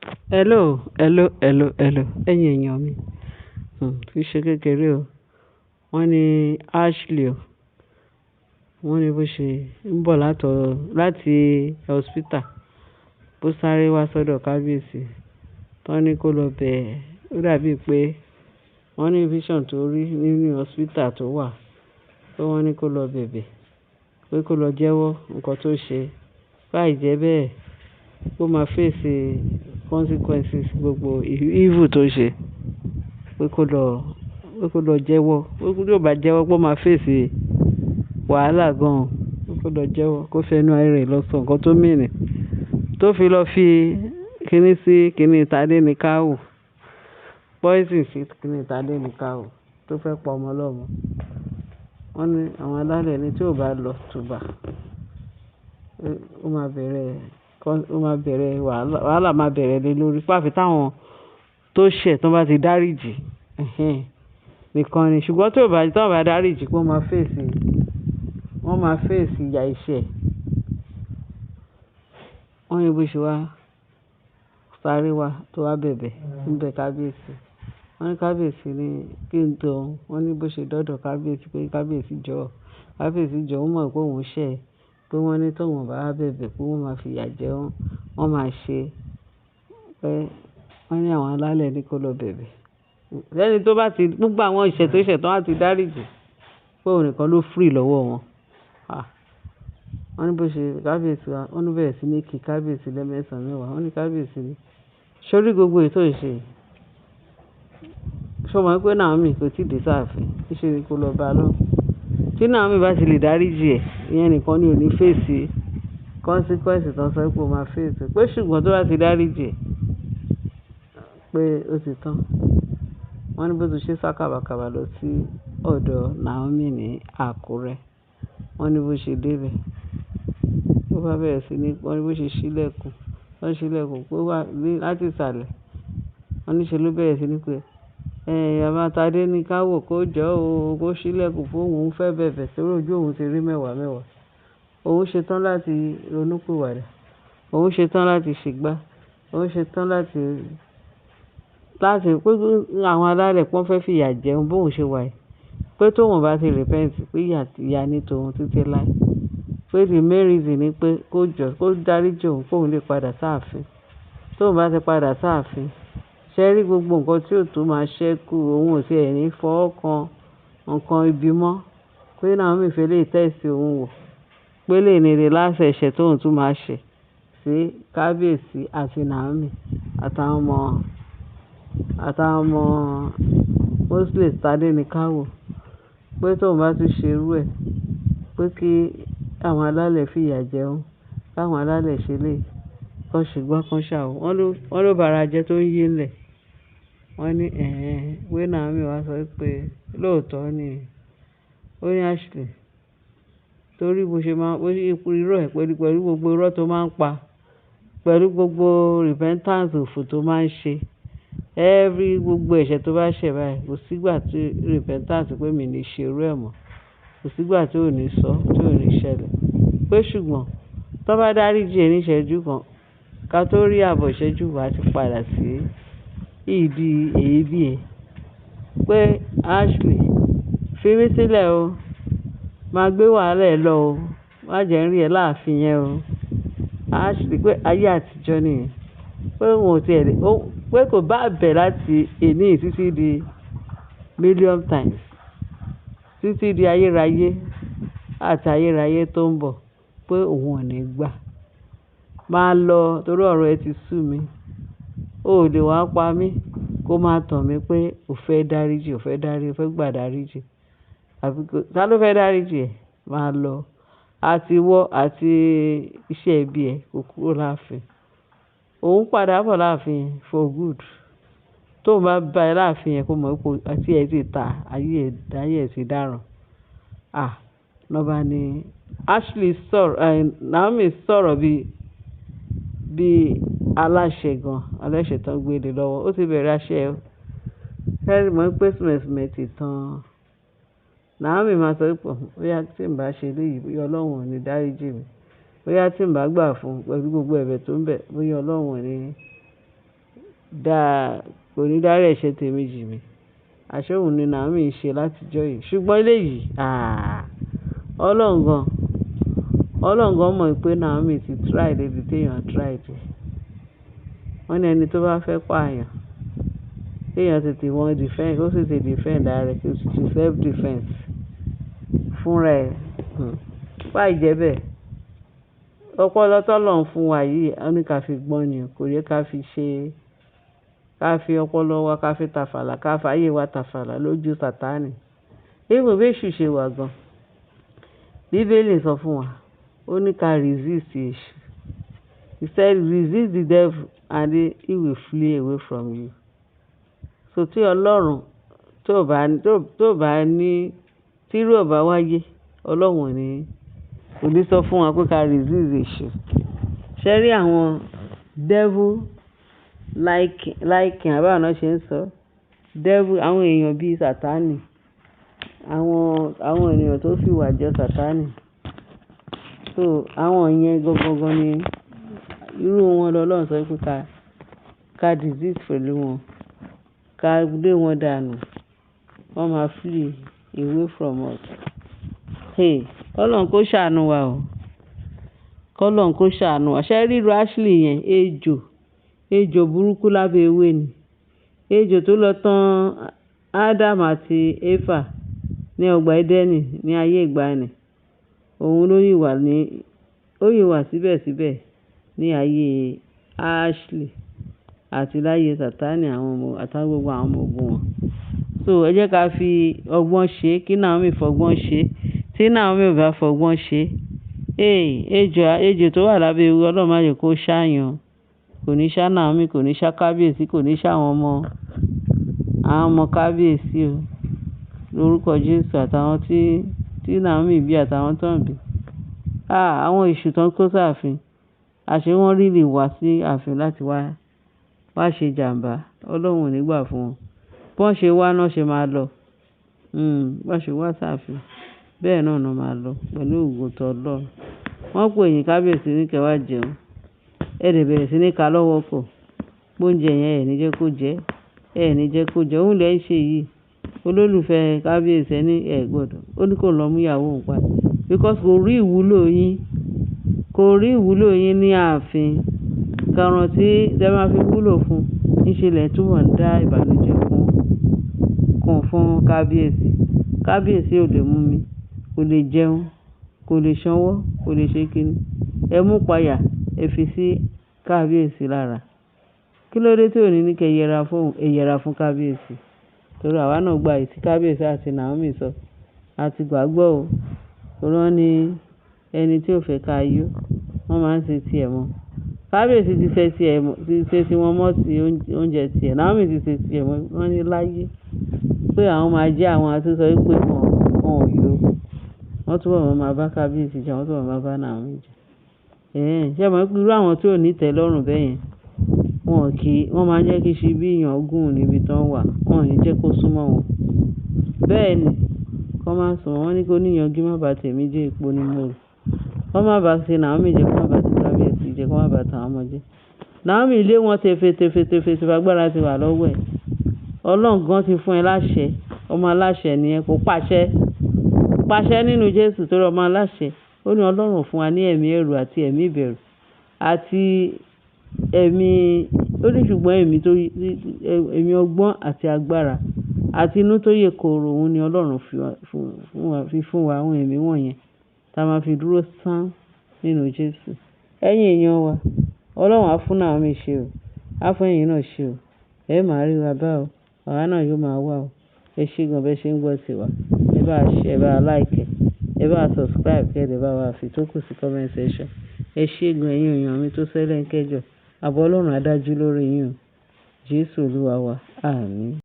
Hello, hello, hello, hello. Ẹ̀yin èèyàn mi. Kì í ṣe kékeré o. Wọ́n ní Ashley o. Wọ́n ní bó ṣe ń bọ̀ láti hospital. Bó sáré wá sọ́dọ̀ kábíyèsí. Tán ní kó lọ bẹ̀. Ó dàbí pé wọ́n ní vision tó rí nínú hospital tó wà. Pé wọ́n ní kó lọ bẹ̀bẹ̀. Pé kó lọ jẹ́wọ́ nǹkan tó ṣe. Láì jẹ́ bẹ́ẹ̀, kó máa face consequences gbogbo evil tó ṣe. Pé kó lọ jẹ́wọ́. Pé tí ó bá jẹ́wọ́ pé ó máa face wàhálà gan-an. Pé kó lọ jẹ́wọ́. Kó fẹnu ara rẹ̀ lọ sọ nǹkan tó mean. Tó fi lọ fi kíní sí kíní Tádé ní káwò. Poison sí kíní Tádé ní káwò. Tó fẹ́ pa ọmọ ọlọ́mọ. Wọ́n ní àwọn alálẹ̀ ní tí ò bá lọ tùbà. Ó máa bẹ̀rẹ̀ wàhálà máa bẹ̀rẹ̀ lé lórí. Pàfi táwọn tó ṣẹ̀ tó bá ti dáríjì. Nìkan ni. Ṣùgbọ́n tí ò bá dáríjì pé wọ́n máa face ìyà ìṣẹ́. Wọ́n ní bó ṣe wá sáré wá tó wá bẹ̀bẹ̀. Ń bẹ kábíyèsí. Wọ́n ní kábíyèsí ní kí n tó. Wọ́n ní bó ṣe dọ́dọ̀ kábíyèsí pé kábíyèsí jọ̀ọ́. Kábíyèsí jọ̀ọ́, ó mọ̀ pé òun ṣẹ̀. Pé wọ́n ní tóun ò bá bẹ̀bẹ̀ pé wọ́n máa fi ìyà jẹ wọ́n. Wọ́n máa ṣe. Pé wọ́n ní àwọn alálẹ̀ ní kó lọ bẹ̀bẹ̀. Lẹ́ni tó bá ti gbogbo àwọn ìṣẹ̀ tó ṣẹ̀ tán á ti dáríjì. Pé òun nìkan ló free lọ́wọ́ wọn. Wọ́n ní bó ṣe kábíyèsí wá. Wọ́n ní bẹ̀rẹ̀ sí ní kí kábíyèsí lẹ́mẹ̀sàn mẹ́wàá. Wọ́n ní kábíyèsí ní. Sórí gbogbo èyí tó ń ṣe. Ṣé o mọ̀ pé Naomi kò tí dé sáàfin? Ṣé ni kó lọ bá a lọ? Tí Naomi bá ti lè dáríjì ẹ̀, ìyẹn nìkan ni ò ní face consequence tó ń sọ pé ó máa face. Pé ṣùgbọ́n tó bá ti dáríjì ẹ̀, pé ó ti tán. Wọ́n ní bó ti ṣe sá kàbàkàbà lọ sí ọ̀dọ̀ Naomi ní Àkúrẹ́. Wọ́n ní bó ṣe débẹ̀. Ó bá bẹ̀rẹ̀ sí ní wọ́n ní bó ṣe ṣílẹ̀kùn. Wọ́n ṣílẹ̀kùn pé ó wà láti ìsàlẹ̀. Wọ́n ní ṣe ló bẹ̀rẹ̀ sí ní pé bàbá Tádé ní káwò kó jọ̀ọ́ o, kó ṣílẹ̀kùn fún òun fẹ́ bẹ̀bẹ̀ torí ojú òun ti rí mẹ́wàá mẹ́wàá. Òun ṣetán láti ronúpìwàdà. Òun ṣetán láti ṣègbà. Òun ṣetán láti pé àwọn alálẹ̀ pọ́n fẹ́ fìyà jẹun bóun ṣe wà yìí. Pé tóun bá ti repent pé ìyà ní tòun títí láé. Pé the main reason ni pé kó dáríjì òun kóun lè padà sáàfin. Tóun bá ti padà sáàfin, ṣé rí gbogbo nǹkan tí ò tó máa ṣẹ́kù òun ò sí ẹ̀ ní fọwọ́ kan nǹkan ibi mọ́. Pé Naomi fẹ́ lè test òun wò. Pé lè ní the last ẹ̀ṣẹ̀ tóun tún máa ṣẹ̀ sí kábíyèsí àti Naomi àtàwọn ọmọ Muslim Tádé ní káwò. Pé tóun bá tún ṣe irú ẹ̀. Pé kí àwọn alálẹ̀ fìyà jẹun. Káwọn alálẹ̀ ṣe lè kàn ṣùgbọ́n kan ṣàwò. Wọ́n ló bara jẹ́ tó ń yé ńlẹ̀. Wọ́n ní pé Naomi wá sọ pé lóòótọ́ ni. Ó ní Ashley. Torí bó ṣe máa irọ́ ẹ̀ pẹ̀lú gbogbo irọ́ tó máa ń pa. Pẹ̀lú gbogbo repentance òfò tó máa ń ṣe. Gbogbo ẹ̀ṣẹ̀ tó bá ṣẹ̀ báyìí. Kò sígbà tí repentance pé mi ní ṣe irú ẹ̀ mọ́. Kò sígbà tí ò ní sọ, tí ò ní ṣẹlẹ̀. Pé ṣùgbọ́n tó bá dáríjì ẹ̀ ní ìṣẹ́jú kan, ká tó rí àbọ̀ ìṣẹ́jú wá ti padà sí ìdí èébì ẹ̀. Pé Ashley, fi mí sílẹ̀ o. Máa gbé wàhálà ẹ lọ o. Má jẹ́ ń rí ẹ láàfin yẹn o. Ashley pé ayé àtijọ́ nìyẹn. Pé òun ò tiẹ̀ lè pé kò bá bẹ̀ láti èní títí di million times. Títí di ayérayé àti ayérayé tó ń bọ̀. Pé òun ò ní gbà. Máa lọ torí ọ̀rọ̀ ẹ ti sú mi. O ò lè wá pa mí kó máa tàn mí pé ò fẹ́ dáríjì, ò fẹ́ gbà dáríjì. Ta ló fẹ́ dáríjì ẹ̀? Máa lọ. Àti wọ́ àti iṣẹ́ ẹbí ẹ̀ kò kúrò láàfin. Òun padà bọ̀ láàfin for good. Tóun bá bá ẹ láàfin yẹn kó mọ̀ pé àti ẹ ti ta ayé ẹ̀ ti dáràn. Lọ́ba ni Ashley sọ̀rọ̀ Naomi sọ̀rọ̀ bí aláṣẹ gan. Aláṣẹ tán gbé lé lọ́wọ́. Ó ti bẹ̀rẹ̀ àṣẹ o. Ṣé mọ̀ pé sùmẹ̀sùmẹ̀ ti tán. Naomi máa sọ pé bóyá tí n bá ṣe léyìí bóyá Ọlọ́run ò ní dáríjì mi. Bóyá tí n bá gbà fún pẹ̀lú gbogbo ẹ̀bẹ̀ tó ń bẹ̀ bóyá Ọlọ́run ò ní dárí ẹ̀ṣẹ̀ tèmi jì mí. Àṣé òun ni Naomi ń ṣe látijọ́ yìí. Ṣùgbọ́n eléyìí, Ọlọ́run gan mọ̀ pé Naomi ti try débi téèyàn try dé. Wọ́n ní ẹni tó bá fẹ́ pààyàn, kéèyàn tètè mọ defend, ó sì ti defend ara rẹ̀, kí ó sì ti self defense fúnra ẹ̀. Báyìí jẹ́ bẹ́ẹ̀. Ọpọlọ tọ́lọ́run fún wa yìí, ó ní ká fi gbọ́n ni, kò yẹ ká fi ọpọlọ wa ká fi tàfàlà, ká fàyè wa tàfàlà lójú Sátánì. Even bí èṣù ṣe wà gan. Bíbélì sọ fún wa, ó ní ká resist èṣù. He said, resist the devil and he will flee away from you. So tí Ọlọ́run tó bá ní tírú ò bá wáyé, Ọlọ́run kò ní sọ fún wa pé ká resist èṣù. Ṣé rí àwọn devil liking àbáwọn náà ṣe ń sọ? Devil, àwọn èèyàn bíi Sátánì, àwọn ènìyàn tó fi wà jọ Sátánì. So àwọn yẹn gangan ni irú wọn lọ́lọ́run sọ pé ká resist pẹ̀lú wọn, ká lé wọn dànù, wọ́n máa flee away from us. Kọ́lọ́run kó ṣàánú wa o. Kọ́lọ́run kó ṣàánú wa. Ṣé ríru Ashley yẹn, ejò burúkú lábẹ́ ewé ni. Ejò tó lọ tán Adam àti Éfà ní ọgbà Édẹ́nì ní ayé ìgbàanì. Òun ló yìí wà síbẹ̀síbẹ̀ ní ayé Ashley àti láyé Sátánì àtàwọn gbogbo àwọn ọmọ ogun wọn. So ẹ jẹ́ ká fi ọgbọ́n ṣe, kí Naomi fọgbọ́n ṣe. Tí Naomi ò bá fọgbọ́n ṣe, ejò tó wà lábẹ́ ewé, Ọlọ́run má jẹ́ kó ṣáàyàn. Kò ní ṣá Naomi, kò ní ṣá kábíyèsí, kò ní ṣá àwọn ọmọ kábíyèsí o. Lórúkọ Jésù, àtàwọn tí Naomi bí àtàwọn tó ń bí. Àwọn èṣù tán kó sáàfin. Àṣé wọ́n lè wá sí ààfin láti wá ṣe jàǹbá. Ọlọ́run ò ní gbà fún wọn. Bọ́n ṣe wá náà ṣe máa lọ. Bọ́n ṣe wá sáàfin, bẹ́ẹ̀ náà ni wọ́n máa lọ pẹ̀lú ògo t'Ọlọ́run. Wọ́n pè yín kábíyèsí ní kẹ́ wá jẹun. Ẹ dẹ̀ bẹ̀rẹ̀ sí ní ka lọ́wọ́ pọ̀. Bóúnjẹ yẹn ẹ̀ ní jẹ́ kó jẹ. Òun lẹ̀ ń ṣe yìí. Olólùfẹ́ kábíyèsí ní ẹ̀ gbọ́dọ̀. Ó ní kó lọ mú ìyàwó òun padà. Because kò rí ìwúlò yín ní ààfin. Kàràn tí ẹ máa fi wúlò fún, níṣe lẹ̀ túbọ̀ ń dá ìbànújẹ́ fún kábíyèsí. Kábíyèsí ò lè mú mi, kò lè jẹun, kò lè ṣanwọ́, kò lè ṣe kíni. Ẹ mú payà, ẹ fi sí kábíyèsí lára. Kí ló dé tí ò ní kẹ́ yẹra fún kábíyèsí? Torí àwa náà gba èyí tí kábíyèsí àti Naomi sọ. A ti gbàgbọ́ o. Torí wọ́n ní ẹni tí ò fẹ́ ká yó, wọ́n máa ń ṣe tiẹ̀ mọ́. Kábíyèsí ti ṣe tí wọ́n mọ́ sí oúnjẹ tiẹ̀. Naomi ti ṣe tiẹ̀ mọ́. Wọ́n ní láyé pé àwọn máa jẹ́ àwọn àtúnṣe pé wọn ò yó. Wọ́n túbọ̀ máa bá kábíyèsí jà, wọ́n túbọ̀ máa bá Naomi jà. Ṣé mọ̀ pé irú àwọn tí ò ní tẹ́lọ́rùn bẹ́ẹ̀ yẹn, wọ́n máa ń jẹ́ kí ṣe bí èèyàn gùn níbi tán wà. Wọn ò ní jẹ́ kó súnmọ́ wọn. Bẹ́ẹ̀ ni, kọ́ máa sùn wọ́n ní kó níyanjú má bàa tèmi jẹ́ epo ní mòrò. Kọ́ má bàa ṣe Naomi jẹ́, kó má bàa ṣe kábíyèsí jẹ́, kó má bàa tàwọn ọmọ jẹ́. Naomi ilé wọn tefetefe agbára ti wà lọ́wọ́ ẹ̀. Ọlọ́run gan ti fún ẹ láṣẹ. Ọmọ aláṣẹ ni ẹ, kò pàṣẹ nínú Jésù torí ọmọ aláṣẹ. Ó ní Ọlọ́run fún wa ní ẹ̀mí ẹ̀rù àti ẹ̀mí ìbẹ̀rù àti ó ní ṣùgbọ́n ẹ̀mí ọgbọ́n àti agbára àti inú tó yè kooro, òun ni Ọlọ́run fi fún wa àwọn ẹ̀mí wọ̀nyẹn tá a máa fi dúró sán nínú Jésù. Ẹ̀yin èèyàn wa, Ọlọ́run á fún Naomi ṣe o. Á fún ẹ̀yin náà ṣe o. Ẹ máa rí wa bá o. Àwa náà yóò máa wá o. Ẹ ṣé gan bẹ́ẹ̀ ṣe ń gbọ́ tiwa. Ẹ bá a share, ẹ bá a like, ẹ bá a subscribe, kẹ́ ẹ bá wa fi tó kù sí comment section. Ẹ ṣé gan ẹ̀yin èèyàn mi tó sẹ́lẹ̀ ń kẹ́jọ. Àbọ̀ Ọlọ́run á dájú lórí yín o. Jésù Olúwa wa. Àmín.